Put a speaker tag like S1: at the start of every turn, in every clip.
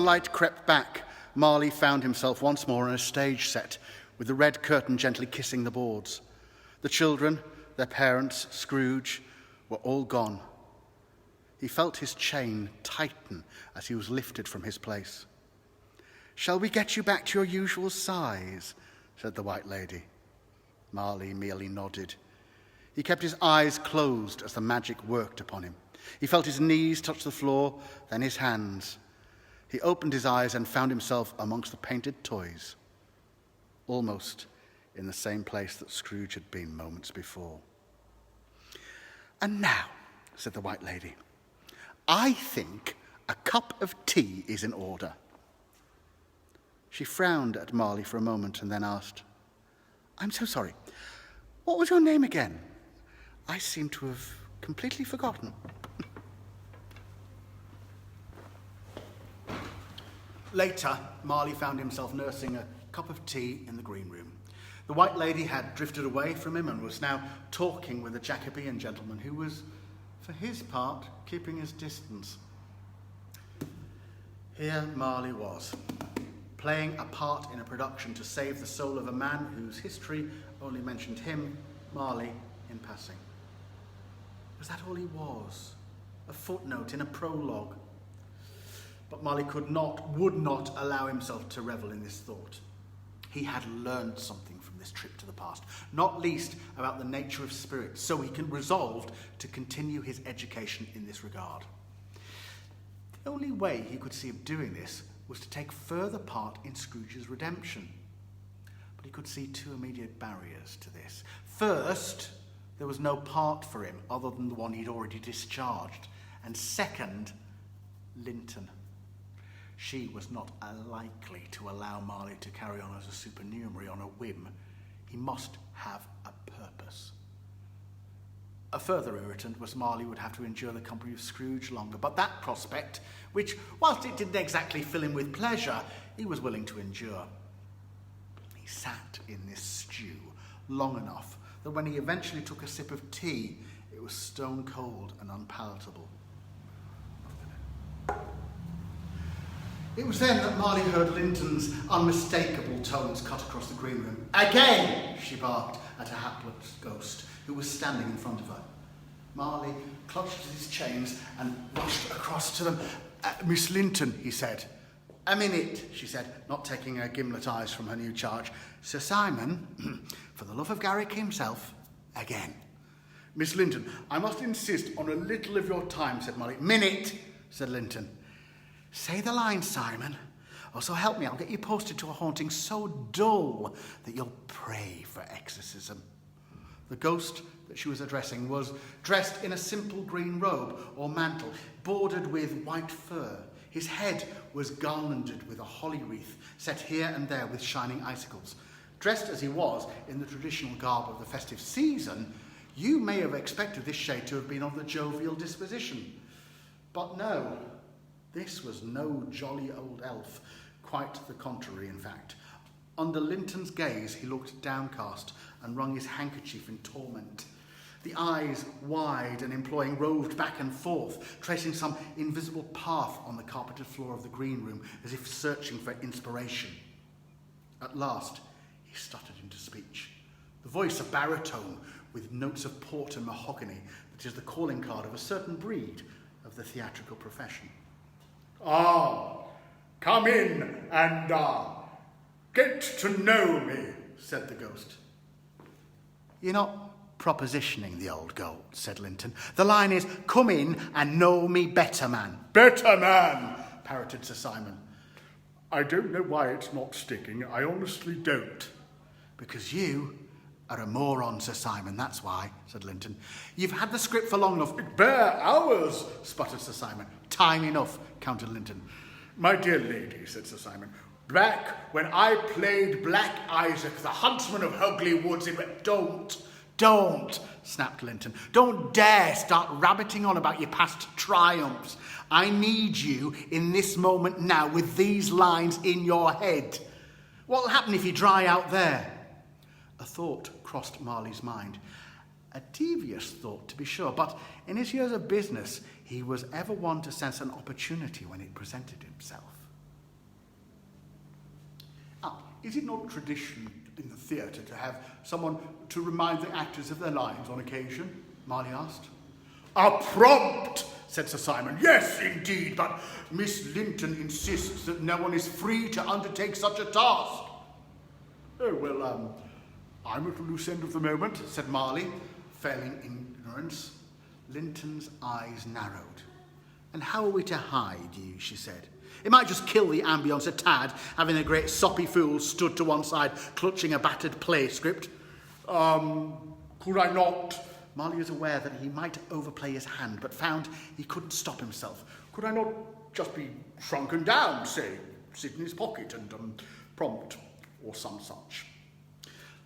S1: light crept back, Marley found himself once more on a stage set, with the red curtain gently kissing the boards. The children, their parents, Scrooge, were all gone. He felt his chain tighten as he was lifted from his place. "Shall we get you back to your usual size?" said the White Lady. Marley merely nodded. He kept his eyes closed as the magic worked upon him. He felt his knees touch the floor, then his hands. He opened his eyes and found himself amongst the painted toys, almost in the same place that Scrooge had been moments before. "And now," said the White Lady, "I think a cup of tea is in order." She frowned at Marley for a moment and then asked, "I'm so sorry. What was your name again? I seem to have completely forgotten." Later, Marley found himself nursing a cup of tea in the green room. The White Lady had drifted away from him and was now talking with a Jacobean gentleman who was, for his part, keeping his distance. Here Marley was, playing a part in a production to save the soul of a man whose history only mentioned him, Marley, in passing. Was that all he was? A footnote in a prologue? But Marley would not allow himself to revel in this thought. He had learned something from this trip to the past, not least about the nature of spirit, so he resolved to continue his education in this regard. The only way he could see of doing this was to take further part in Scrooge's redemption. But he could see two immediate barriers to this. First, there was no part for him other than the one he'd already discharged. And second, Linton. She was not likely to allow Marley to carry on as a supernumerary on a whim. He must have a purpose. A further irritant was Marley would have to endure the company of Scrooge longer, but that prospect, which, whilst it didn't exactly fill him with pleasure, he was willing to endure. He sat in this stew long enough that when he eventually took a sip of tea, it was stone cold and unpalatable. It was then that Marley heard Linton's unmistakable tones cut across the green room. "Again!" she barked at a hapless ghost who was standing in front of her. Marley clutched at his chains and rushed across to them. "Miss Linton," he said. "A minute," she said, not taking her gimlet eyes from her new charge. "Sir Simon, for the love of Garrick himself, again." "Miss Linton, I must insist on a little of your time," said Marley. "Minute," said Linton. "Say the line, Simon. Oh, so help me, I'll get you posted to a haunting so dull that you'll pray for exorcism." The ghost that she was addressing was dressed in a simple green robe or mantle, bordered with white fur. His head was garlanded with a holly wreath, set here and there with shining icicles. Dressed as he was in the traditional garb of the festive season, you may have expected this shade to have been of the jovial disposition. But no, this was no jolly old elf. Quite the contrary, in fact. Under Linton's gaze, he looked downcast and wrung his handkerchief in torment. The eyes, wide and imploring, roved back and forth, tracing some invisible path on the carpeted floor of the green room, as if searching for inspiration. At last, he stuttered into speech. The voice a baritone, with notes of port and mahogany, that is the calling card of a certain breed of the theatrical profession.
S2: Come in and, get to know me," said the ghost.
S1: "You're not propositioning the old goat," said Linton. "The line is, 'Come in and know me better, man.'"
S2: "Better man," parroted Sir Simon. "I don't know why it's not sticking. I honestly don't."
S1: "Because you are a moron, Sir Simon, that's why," said Linton. "You've had the script for long enough."
S2: "Bare hours,"
S1: sputtered Sir Simon. "Time enough," countered Linton.
S2: "My dear lady," said Sir Simon, "back when I played Black Isaac, the huntsman of Hogley Woods in..."
S1: Don't, snapped Linton. "Don't dare start rabbiting on about your past triumphs. I need you in this moment now with these lines in your head. What'll happen if you dry out there?" A thought crossed Marley's mind. A devious thought, to be sure, but in his years of business, he was ever one to sense an opportunity when it presented himself.
S2: is it not tradition in the theatre to have someone to remind the actors of their lines on occasion? Marley asked. A prompt, said Sir Simon. Yes, indeed, but Miss Linton insists that no one is free to undertake such a task. Oh, well, I'm at a loose end of the moment, said Marley, failing ignorance. Linton's eyes narrowed. And how are we to hide you, she said. It might just kill the ambience a tad, having a great soppy fool stood to one side, clutching a battered play script. Could I not? Marley was aware that he might overplay his hand, but found he couldn't stop himself. Could I not just be shrunken down, say, sit in his pocket and prompt, or some such?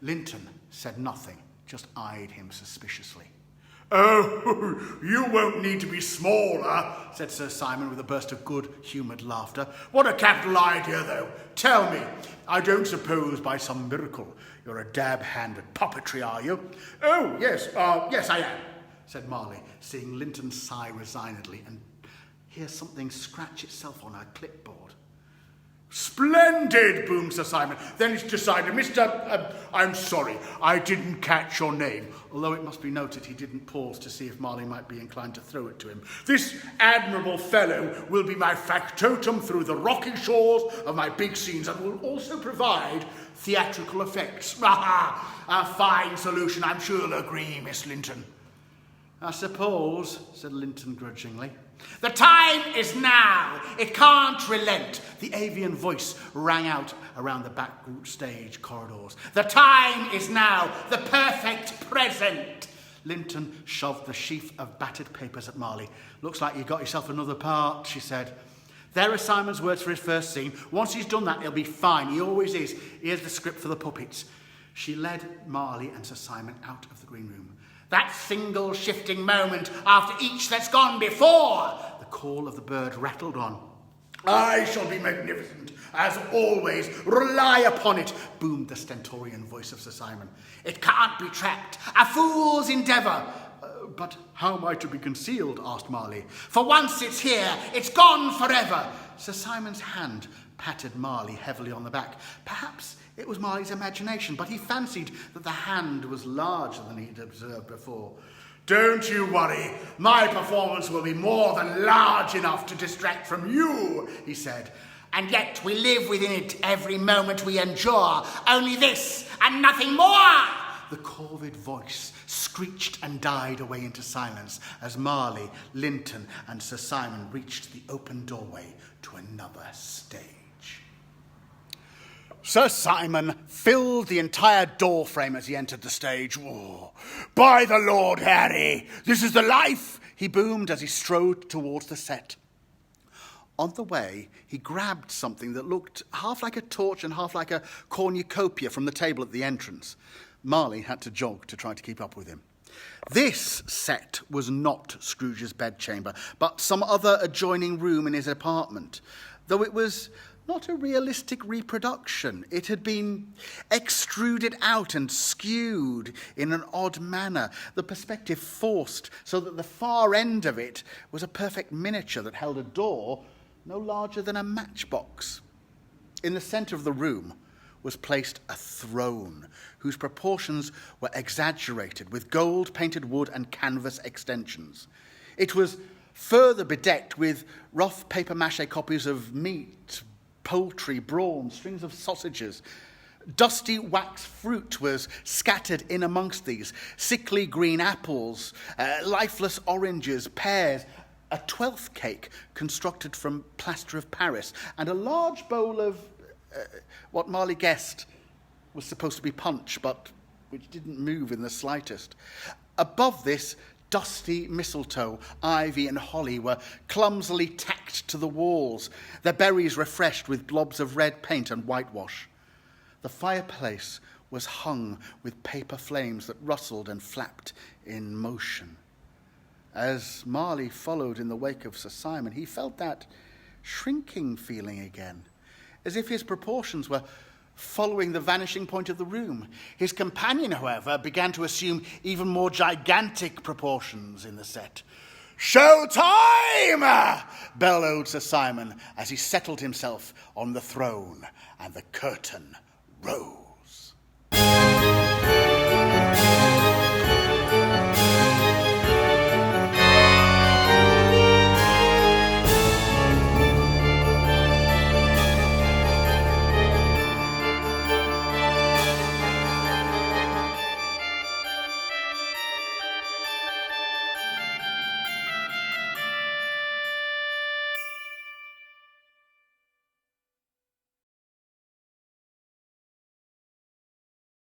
S2: Linton said nothing, just eyed him suspiciously. Oh, you won't need to be smaller, said Sir Simon with a burst of good-humoured laughter. What a capital idea, though. Tell me, I don't suppose by some miracle you're a dab hand at puppetry, are you? Oh, yes, yes, I am, said Marley, seeing Linton sigh resignedly and hear something scratch itself on her clipboard. Splendid, boomed Sir Simon. Then it's decided. I'm sorry, I didn't catch your name, although it must be noted he didn't pause to see if Marley might be inclined to throw it to him. This admirable fellow will be my factotum through the rocky shores of my big scenes and will also provide theatrical effects. A fine solution, I'm sure you'll agree, Miss Linton. I suppose, said Linton grudgingly. The time is now. It can't relent. The avian voice rang out around the backstage corridors. The time is now. The perfect present. Linton shoved the sheaf of battered papers at Marley. Looks like you got yourself another part, she said. There are Simon's words for his first scene. Once he's done that, he'll be fine. He always is. Here's the script for the puppets. She led Marley and Sir Simon out of the green room. That single shifting moment after each that's gone before. The call of the bird rattled on. I shall be magnificent, as always. Rely upon it, boomed the stentorian voice of Sir Simon. It can't be trapped. A fool's endeavour. But how am I to be concealed? Asked Marley. For once it's here, it's gone forever. Sir Simon's hand patted Marley heavily on the back. Perhaps it was Marley's imagination, but he fancied that the hand was larger than he'd observed before. Don't you worry. My performance will be more than large enough to distract from you, he said. And yet we live within it every moment we endure. Only this and nothing more. The corvid voice screeched and died away into silence as Marley, Linton and Sir Simon reached the open doorway to another stage. Sir Simon filled the entire door frame as he entered the stage. Oh, by the Lord Harry, this is the life, he boomed as he strode towards the set. On the way, he grabbed something that looked half like a torch and half like a cornucopia from the table at the entrance. Marley had to jog to try to keep up with him. This set was not Scrooge's bedchamber, but some other adjoining room in his apartment, though it was not a realistic reproduction. It had been extruded out and skewed in an odd manner, the perspective forced so that the far end of it was a perfect miniature that held a door no larger than a matchbox. In the centre of the room was placed a throne whose proportions were exaggerated with gold-painted wood and canvas extensions. It was further bedecked with rough papier-mâché copies of meat, poultry, brawn, strings of sausages. Dusty wax fruit was scattered in amongst these, sickly green apples, lifeless oranges, pears, a 12th cake constructed from plaster of Paris, and a large bowl of what Marley guessed was supposed to be punch, but which didn't move in the slightest. Above this, dusty mistletoe, ivy and holly were clumsily tacked to the walls, their berries refreshed with blobs of red paint and whitewash. The fireplace was hung with paper flames that rustled and flapped in motion. As Marley followed in the wake of Sir Simon, he felt that shrinking feeling again, as if his proportions were following the vanishing point of the room. His companion, however, began to assume even more gigantic proportions in the set. "Show time!" bellowed Sir Simon as he settled himself on the throne, and the curtain row.